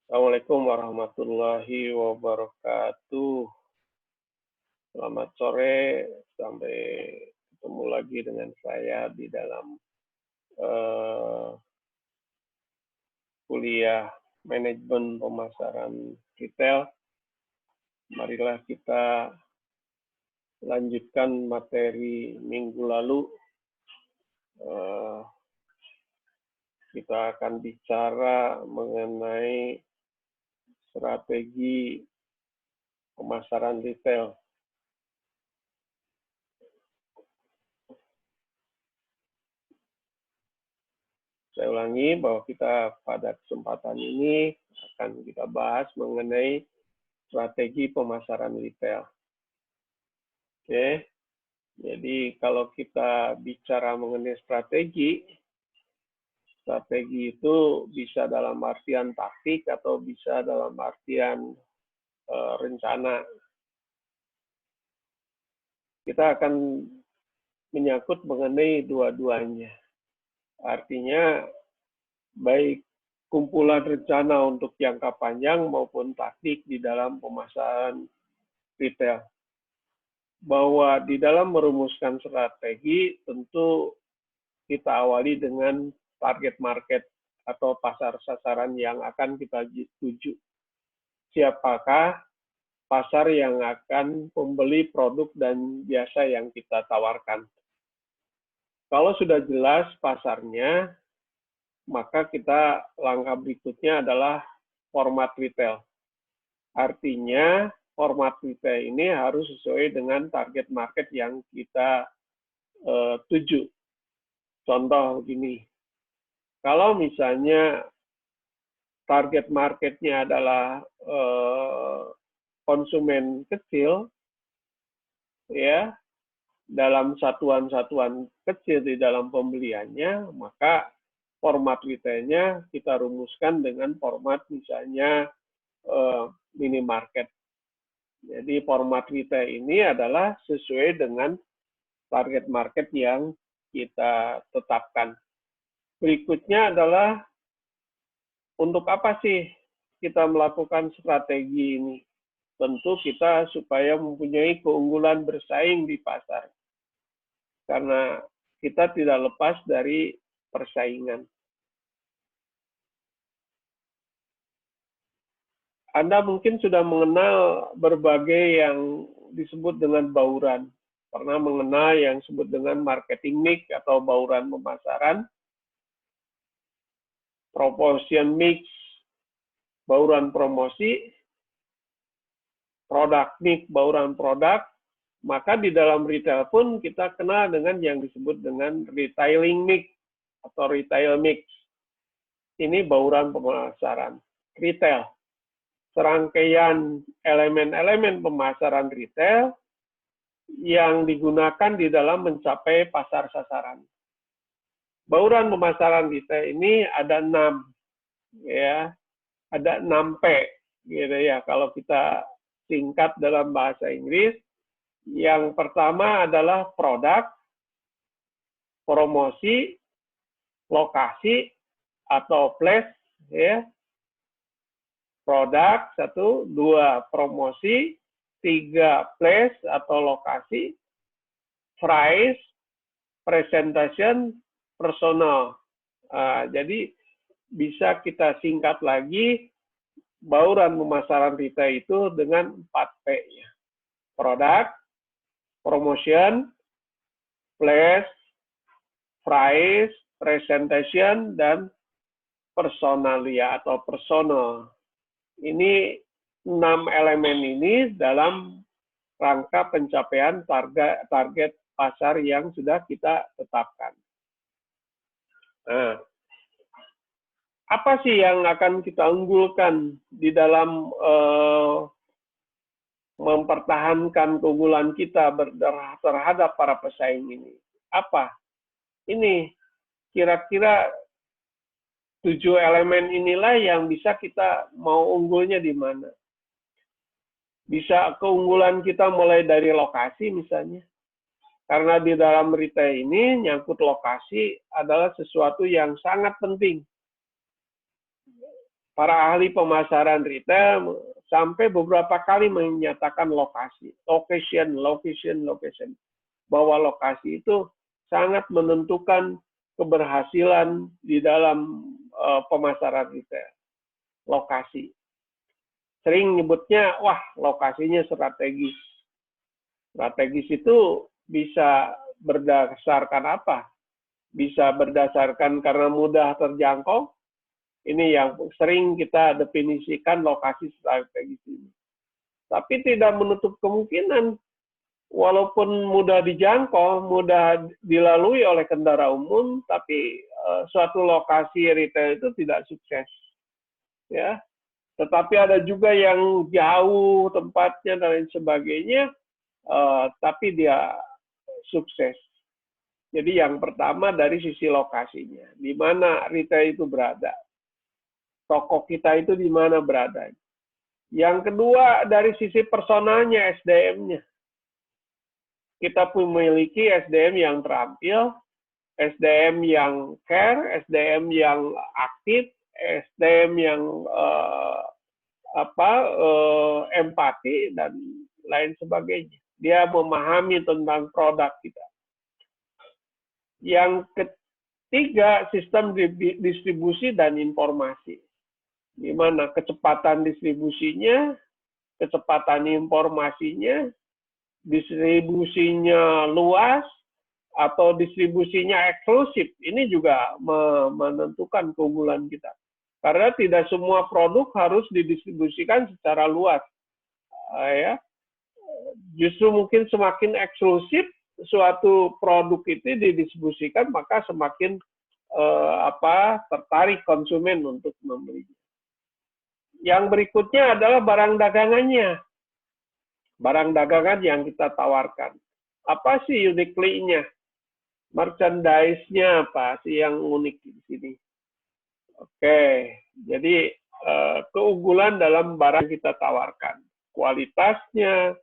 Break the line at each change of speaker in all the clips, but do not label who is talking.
Assalamualaikum warahmatullahi wabarakatuh. Selamat sore, sampai ketemu lagi dengan saya di dalam uh, kuliah manajemen pemasaran retail. Marilah kita lanjutkan materi minggu lalu. Kita akan bicara mengenai strategi pemasaran retail. Saya ulangi bahwa kita pada kesempatan ini akan kita bahas mengenai strategi pemasaran retail. Oke, jadi kalau kita bicara mengenai strategi itu bisa dalam artian taktik atau bisa dalam artian rencana. Kita akan menyangkut mengenai dua-duanya. Artinya baik kumpulan rencana untuk jangka panjang maupun taktik di dalam pemasaran retail. Bahwa di dalam merumuskan strategi tentu kita awali dengan target market atau pasar sasaran yang akan kita tuju. Siapakah pasar yang akan membeli produk dan jasa yang kita tawarkan? Kalau sudah jelas pasarnya, maka kita langkah berikutnya adalah format retail. Artinya format retail ini harus sesuai dengan target market yang kita tuju. Contoh begini, kalau misalnya target marketnya adalah konsumen kecil, ya, dalam satuan-satuan kecil di dalam pembeliannya, maka format retailnya kita rumuskan dengan format misalnya minimarket. Jadi format retail ini adalah sesuai dengan target market yang kita tetapkan. Berikutnya adalah untuk apa sih kita melakukan strategi ini? Tentu kita supaya mempunyai keunggulan bersaing di pasar. Karena kita tidak lepas dari persaingan. Anda mungkin sudah mengenal berbagai yang disebut dengan bauran. Pernah mengenal yang disebut dengan marketing mix atau bauran pemasaran, proportion mix, bauran promosi, product mix, bauran produk. Maka di dalam retail pun kita kenal dengan yang disebut dengan retailing mix atau retail mix. Ini bauran pemasaran retail. Serangkaian elemen-elemen pemasaran retail yang digunakan di dalam mencapai pasar sasaran. Bauran pemasaran retail ini ada 6, ya, ada 6P, gitu ya. Kalau kita singkat dalam bahasa Inggris, yang pertama adalah produk, promosi, lokasi atau place, ya. Produk, 1, 2 promosi, 3 place atau lokasi, price, presentation, personal. Jadi bisa kita singkat lagi bauran pemasaran retail itu dengan 4P-nya. Produk, promotion, place, price, presentation, dan personalia atau personal. Ini 6 elemen ini dalam rangka pencapaian target pasar yang sudah kita tetapkan. Nah, apa sih yang akan kita unggulkan di dalam mempertahankan keunggulan kita terhadap para pesaing ini? Apa? Ini kira-kira 7 elemen inilah yang bisa kita mau unggulnya di mana. Bisa keunggulan kita mulai dari lokasi misalnya. Karena di dalam retail ini nyangkut lokasi adalah sesuatu yang sangat penting. para ahli pemasaran retail sampai beberapa kali menyatakan lokasi, location, bahwa lokasi itu sangat menentukan keberhasilan di dalam pemasaran retail. Lokasi. Sering nyebutnya, wah lokasinya strategis. Strategis itu bisa berdasarkan apa? Bisa berdasarkan karena mudah terjangkau. Ini yang sering kita definisikan lokasi strategis ini. Tapi tidak menutup kemungkinan, walaupun mudah dijangkau, mudah dilalui oleh kendaraan umum, tapi suatu lokasi retail itu tidak sukses. Ya, tetapi ada juga yang jauh tempatnya dan lain sebagainya, tapi dia sukses. Jadi yang pertama dari sisi lokasinya, di mana retail itu berada. Toko kita itu di mana berada. Yang kedua dari sisi personalnya, SDM-nya. Kita memiliki SDM yang terampil, SDM yang care, SDM yang aktif, SDM yang empati dan lain sebagainya. Dia memahami tentang produk kita. Yang ketiga, sistem distribusi dan informasi. Di mana kecepatan distribusinya, kecepatan informasinya, distribusinya luas, atau distribusinya eksklusif. Ini juga menentukan keunggulan kita. Karena tidak semua produk harus didistribusikan secara luas. Ya. Justru mungkin semakin eksklusif suatu produk itu didistribusikan, maka semakin tertarik konsumen untuk membelinya. Yang berikutnya adalah barang dagangannya. Barang dagangan yang kita tawarkan. Apa sih uniquely-nya? Merchandise-nya apa sih yang unik di sini? Oke, jadi keunggulan dalam barang yang kita tawarkan. Kualitasnya,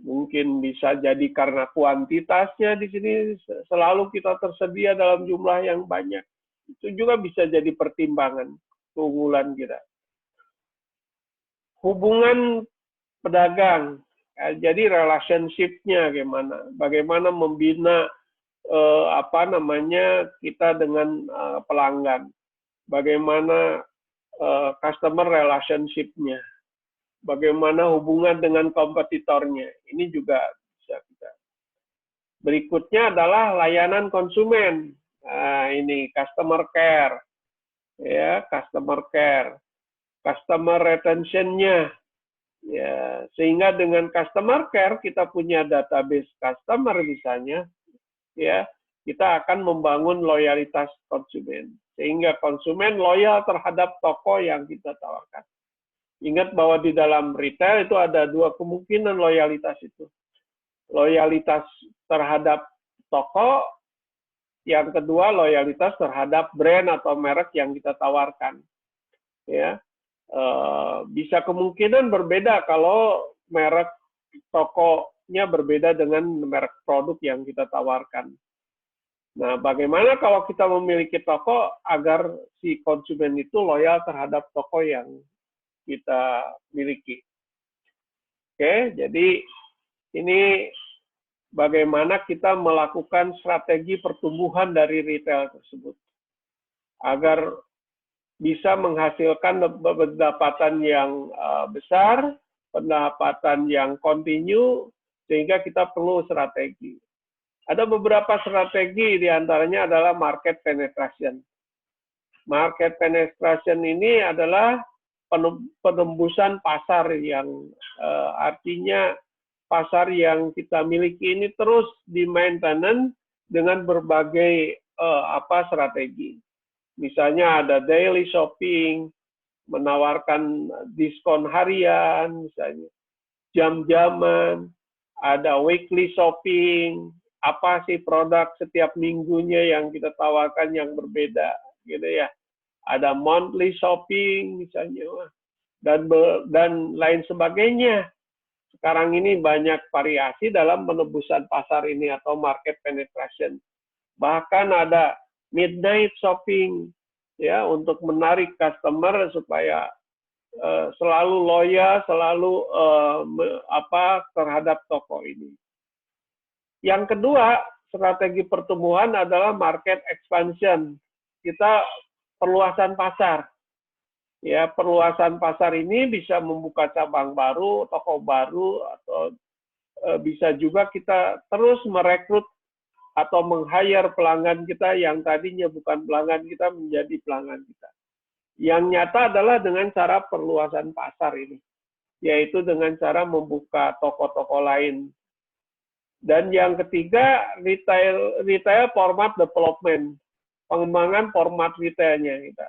mungkin bisa jadi karena kuantitasnya di sini selalu kita tersedia dalam jumlah yang banyak. Itu juga bisa jadi pertimbangan keunggulan kita. Hubungan pedagang, jadi relationship-nya bagaimana membina kita dengan pelanggan, bagaimana customer relationship-nya, bagaimana hubungan dengan kompetitornya, ini juga bisa kita. Berikutnya adalah layanan konsumen, ini customer care, ya customer care. Customer retention-nya, ya, sehingga dengan customer care kita punya database customer misalnya, ya, kita akan membangun loyalitas konsumen, sehingga konsumen loyal terhadap toko yang kita tawarkan. Ingat bahwa di dalam retail itu ada dua kemungkinan loyalitas itu. Loyalitas terhadap toko, yang kedua loyalitas terhadap brand atau merek yang kita tawarkan. Ya. Bisa kemungkinan berbeda kalau merek tokonya berbeda dengan merek produk yang kita tawarkan. Nah, bagaimana kalau kita memiliki toko agar si konsumen itu loyal terhadap toko yang kita miliki? Oke, jadi ini bagaimana kita melakukan strategi pertumbuhan dari retail tersebut agar bisa menghasilkan pendapatan yang besar, pendapatan yang kontinu, sehingga kita perlu strategi. Ada beberapa strategi, diantaranya adalah market penetration. Market penetration ini adalah penembusan pasar yang artinya pasar yang kita miliki ini terus di-maintenance dengan berbagai strategi. Misalnya ada daily shopping, menawarkan diskon harian, misalnya jam-jaman, ada weekly shopping, apa sih produk setiap minggunya yang kita tawarkan yang berbeda, gitu ya. Ada monthly shopping, misalnya, dan lain sebagainya. Sekarang ini banyak variasi dalam penebusan pasar ini atau market penetration. Bahkan ada midnight shopping, ya, untuk menarik customer supaya selalu loyal, selalu terhadap toko ini. Yang kedua, strategi pertumbuhan adalah market expansion. Kita perluasan pasar. Ya, perluasan pasar ini bisa membuka cabang baru, toko baru, atau bisa juga kita terus merekrut atau meng-hire pelanggan kita yang tadinya bukan pelanggan kita menjadi pelanggan kita. Yang nyata adalah dengan cara perluasan pasar ini, yaitu dengan cara membuka toko-toko lain. Dan yang ketiga, retail format development, pengembangan format retailnya kita.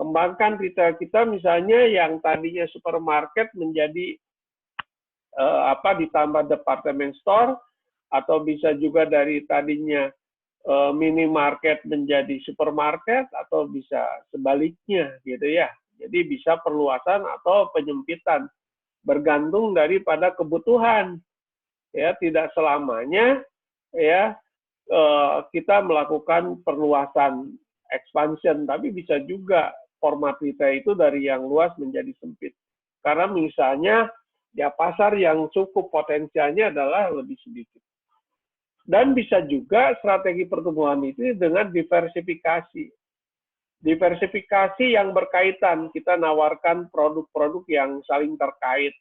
Kembangkan retail kita misalnya yang tadinya supermarket menjadi ditambah department store, atau bisa juga dari tadinya minimarket menjadi supermarket, atau bisa sebaliknya gitu ya. Jadi bisa perluasan atau penyempitan bergantung daripada kebutuhan. Ya, tidak selamanya ya kita melakukan perluasan expansion, tapi bisa juga format retail itu dari yang luas menjadi sempit. Karena misalnya ya pasar yang cukup potensialnya adalah lebih sedikit. Dan bisa juga strategi pertumbuhan itu dengan diversifikasi. Diversifikasi yang berkaitan, kita nawarkan produk-produk yang saling terkait,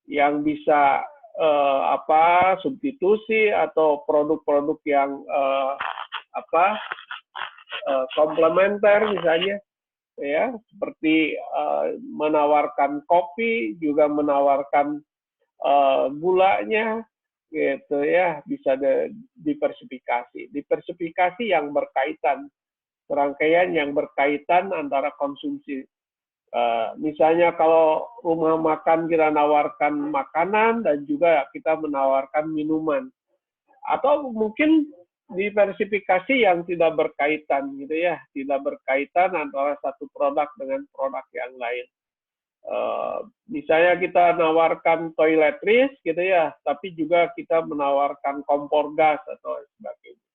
yang bisa substitusi, atau produk-produk yang komplementer misalnya, ya, seperti menawarkan kopi, juga menawarkan gulanya, gitu ya, bisa diversifikasi. Diversifikasi yang berkaitan, serangkaian yang berkaitan antara konsumsi. Misalnya kalau rumah makan kita nawarkan makanan dan juga kita menawarkan minuman. Atau mungkin diversifikasi yang tidak berkaitan gitu ya, tidak berkaitan antara satu produk dengan produk yang lain. Misalnya kita menawarkan toiletries gitu ya, tapi juga kita menawarkan kompor gas atau sebagainya.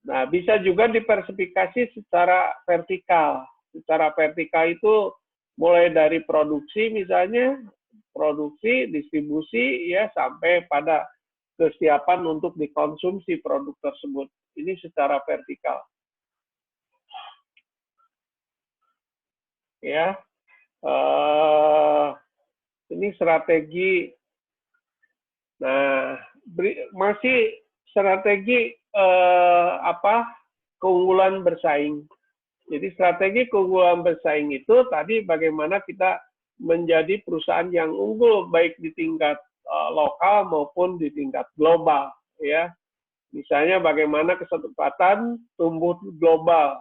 Nah, bisa juga diversifikasi secara vertikal. Secara vertikal itu mulai dari produksi misalnya, produksi, distribusi ya, sampai pada kesiapan untuk dikonsumsi produk tersebut. Ini secara vertikal. Ya. Ini strategi. Nah, masih strategi keunggulan bersaing. Jadi strategi keunggulan bersaing itu tadi bagaimana kita menjadi perusahaan yang unggul baik di tingkat lokal maupun di tingkat global, ya. Misalnya bagaimana kesempatan tumbuh global,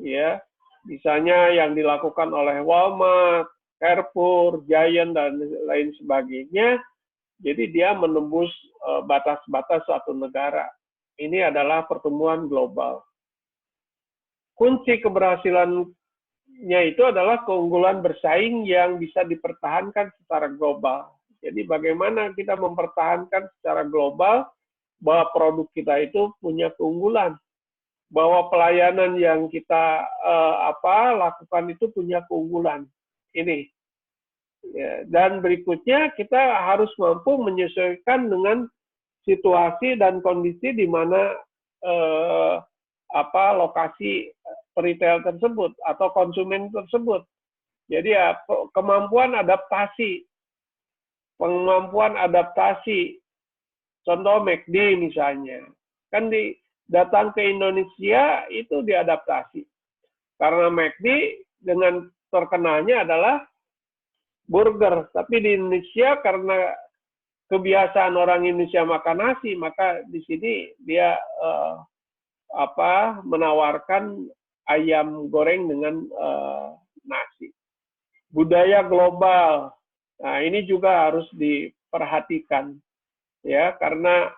ya. Misalnya yang dilakukan oleh Walmart, Carrefour, Giant, dan lain sebagainya. Jadi dia menembus batas-batas suatu negara. Ini adalah pertumbuhan global. Kunci keberhasilannya itu adalah keunggulan bersaing yang bisa dipertahankan secara global. Jadi bagaimana kita mempertahankan secara global bahwa produk kita itu punya keunggulan, bahwa pelayanan yang kita lakukan itu punya keunggulan. Ini. Ya, dan berikutnya kita harus mampu menyesuaikan dengan situasi dan kondisi di mana lokasi retail tersebut atau konsumen tersebut. Jadi ya, kemampuan adaptasi. Contoh McD misalnya, kan datang ke Indonesia itu diadaptasi. Karena McD dengan terkenalnya adalah burger, tapi di Indonesia karena kebiasaan orang Indonesia makan nasi, maka di sini dia menawarkan ayam goreng dengan nasi. Budaya global, nah ini juga harus diperhatikan, ya, karena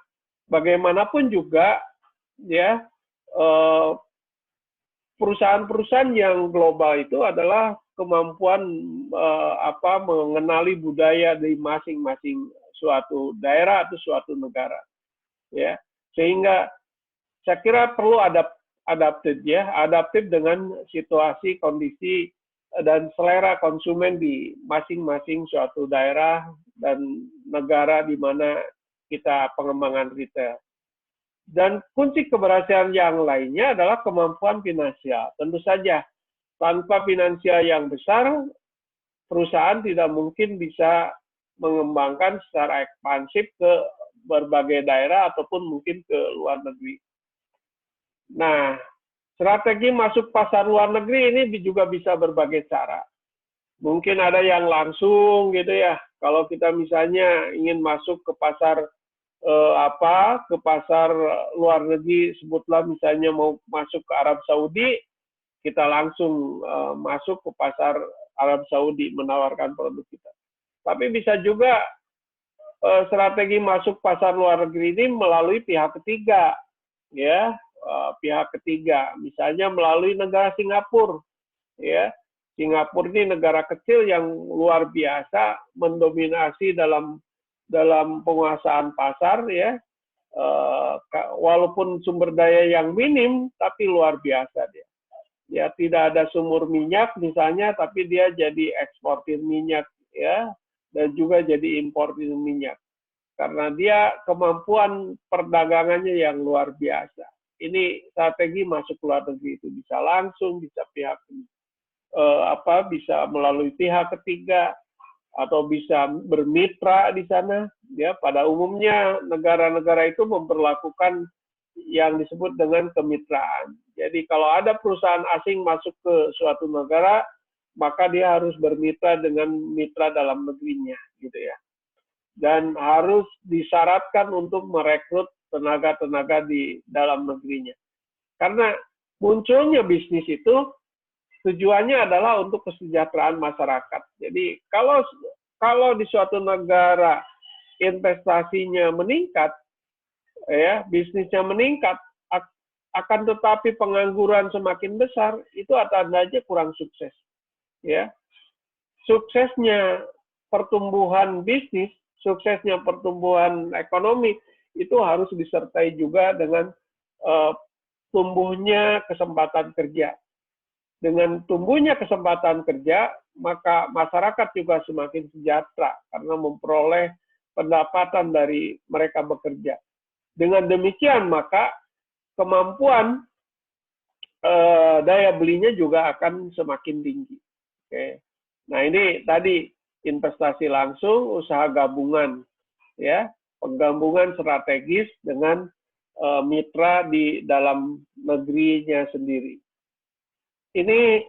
bagaimanapun juga, ya, perusahaan-perusahaan yang global itu adalah kemampuan mengenali budaya di masing-masing suatu daerah atau suatu negara, ya, sehingga saya kira perlu adapted ya, adaptif dengan situasi, kondisi dan selera konsumen di masing-masing suatu daerah dan negara di mana kita pengembangan retail. Dan kunci keberhasilan yang lainnya adalah kemampuan finansial. Tentu saja, tanpa finansial yang besar, perusahaan tidak mungkin bisa mengembangkan secara ekspansif ke berbagai daerah ataupun mungkin ke luar negeri. Nah, strategi masuk pasar luar negeri ini juga bisa berbagai cara. Mungkin ada yang langsung gitu ya. Kalau kita misalnya ingin masuk ke pasar ke pasar luar negeri, sebutlah misalnya mau masuk ke Arab Saudi, kita langsung masuk ke pasar Arab Saudi menawarkan produk kita. Tapi bisa juga strategi masuk pasar luar negeri ini melalui pihak ketiga, ya, pihak ketiga, misalnya melalui negara Singapura, ya. Singapura ini negara kecil yang luar biasa mendominasi dalam penguasaan pasar, ya. Walaupun sumber daya yang minim, tapi luar biasa dia. Ya, tidak ada sumur minyak misalnya, tapi dia jadi eksportir minyak, ya, dan juga jadi importir minyak. Karena dia kemampuan perdagangannya yang luar biasa. Ini strategi masuk luar negeri itu bisa langsung, bisa bisa melalui pihak ketiga atau bisa bermitra di sana. Ya, pada umumnya negara-negara itu memperlakukan yang disebut dengan kemitraan. Jadi kalau ada perusahaan asing masuk ke suatu negara, maka dia harus bermitra dengan mitra dalam negerinya, gitu ya. Dan harus disyaratkan untuk merekrut tenaga-tenaga di dalam negerinya. Karena munculnya bisnis itu tujuannya adalah untuk kesejahteraan masyarakat. Jadi kalau di suatu negara investasinya meningkat, ya, bisnisnya meningkat, akan tetapi pengangguran semakin besar, itu tandanya kurang sukses. Ya, suksesnya pertumbuhan bisnis, suksesnya pertumbuhan ekonomi itu harus disertai juga dengan tumbuhnya kesempatan kerja. Dengan tumbuhnya kesempatan kerja, maka masyarakat juga semakin sejahtera karena memperoleh pendapatan dari mereka bekerja. Dengan demikian, maka kemampuan daya belinya juga akan semakin tinggi. Oke. Nah, ini tadi investasi langsung, usaha gabungan, ya, penggabungan strategis dengan mitra di dalam negerinya sendiri. Ini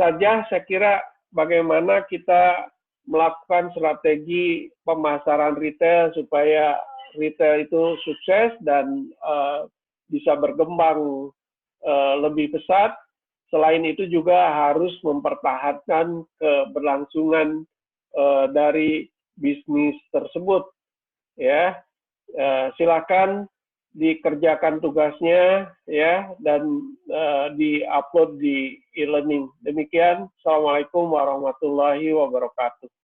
saja saya kira bagaimana kita melakukan strategi pemasaran retail supaya retail itu sukses dan bisa berkembang lebih pesat. Selain itu juga harus mempertahankan keberlangsungan dari bisnis tersebut. Ya, silakan dikerjakan tugasnya, ya, dan diupload di e-learning. Demikian, Assalamualaikum warahmatullahi wabarakatuh.